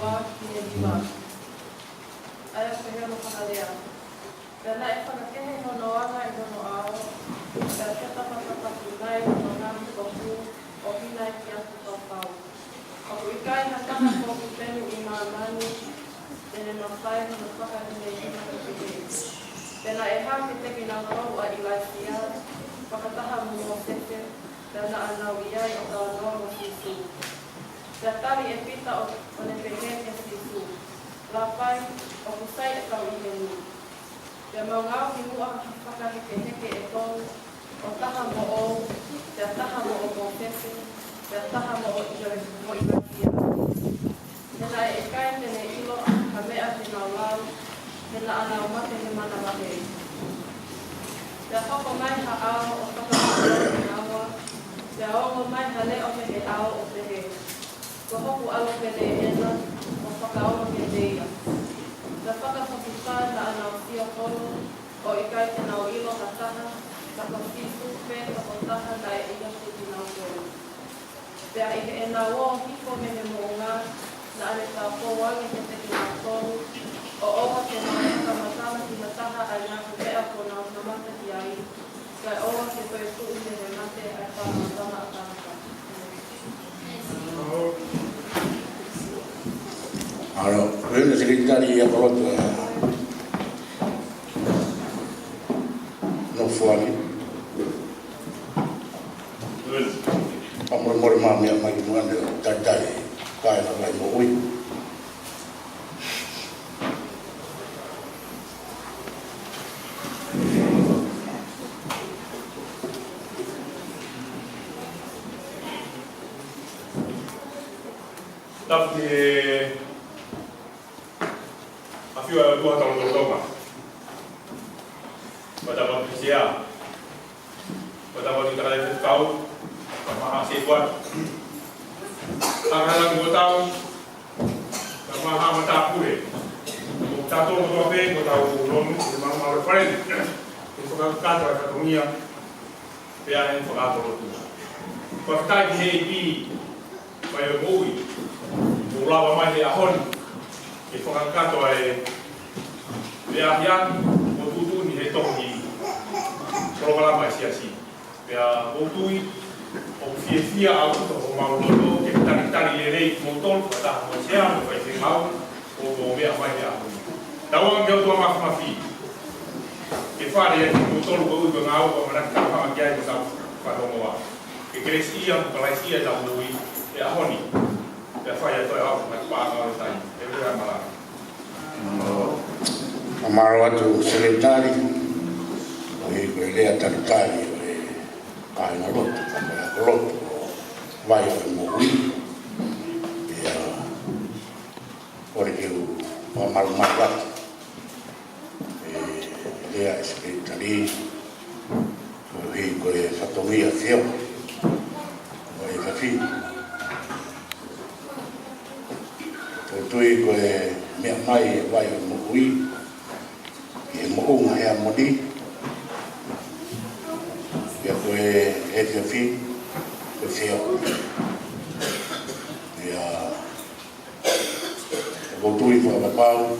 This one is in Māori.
wā ki e liwa. Aia pehea no whakalea. Pena e whakakehe hono anga e hono ao, pea te tapatapatu nai no ngāmi koku o hina ki atu pāpau. Aku ikai hataha koku tenu I māmani, tene mawhai hono whakahine I hina ki pehe. Pena e hā ke teki nā rau a ilai ki a, whakataha mua tete, pena anau iai o ka anoa o Sisu. Pea tari e pita o ne pehe ke Sisu. La pai, o kusai e kau I he nui. Pea mau ngau ki mua whakahike heke e kou, o taha mo o, pea taha mo o mo tete, pea taha mo o Iwakia. Pena e kai tene ilo ka mea te nau lau, pena ana o mate he mana mahe. Pea hoko mai ha ao o whakahike he awa, pea ongo mai ha leo he ao o te he. Ko hoku alo pene e ena, o whakaongo he deia. Pea whakawhakika na ana o tia kolo, o ikai te nau ilo ka taha, ka kawhisu pe ka o taha na e ihasu ki nau kolo. Pea I he e nā o hiko me he mo ngā, na ane ka pōwangi he te ki nau kolo, o oha ke mai ka matama ki na taha ai ngā kupea ko nau namata ki ai, kai oha ke koe tuu he he mate ai wha matama a tānaka. Alo, quella segretaria pronto non fuori. Amor mor mami mai muande tadai kai na mai mo ui. Tapi afiu a tua tau tau tau ma. Pada waktu sia, pada waktu kita ada kau, sama hasil buat. Akan aku tahu, sama hama tak boleh. Tato motor pe, tahu non, memang malu friend. Itu kan kantor katonia, biar info kantor tu. Kalau kita di pai boi, ulawa mai he ahon. E whakakato e pea hian o tutu ni he tohi programa e siasi. Pea o tui o fia au kuto o mauloto ke tari le rei motol pata o sea o fai mau o mea mai he ahon. Tawang keu tua mafi. Ke whare e motol o ui ngau o manaka whama kiai mo tau whatongoa. Ke kresi ia, kalaisia tau nui e ahoni. Pea whai e toi au na pāngau e tai. Amaro atu sekretaria o I koe lea taritari o e kāinga roto, kāinga roto vai o e mo ui. Ia ore ke u o maru atu. Lea e sekretaria o I koe whatongia whio o e whawhi. Tui koe mea mai e vai o mo ui, e mo unga hea modi, ia koe e te whi, koe whio. Ia, e tui koe wapau,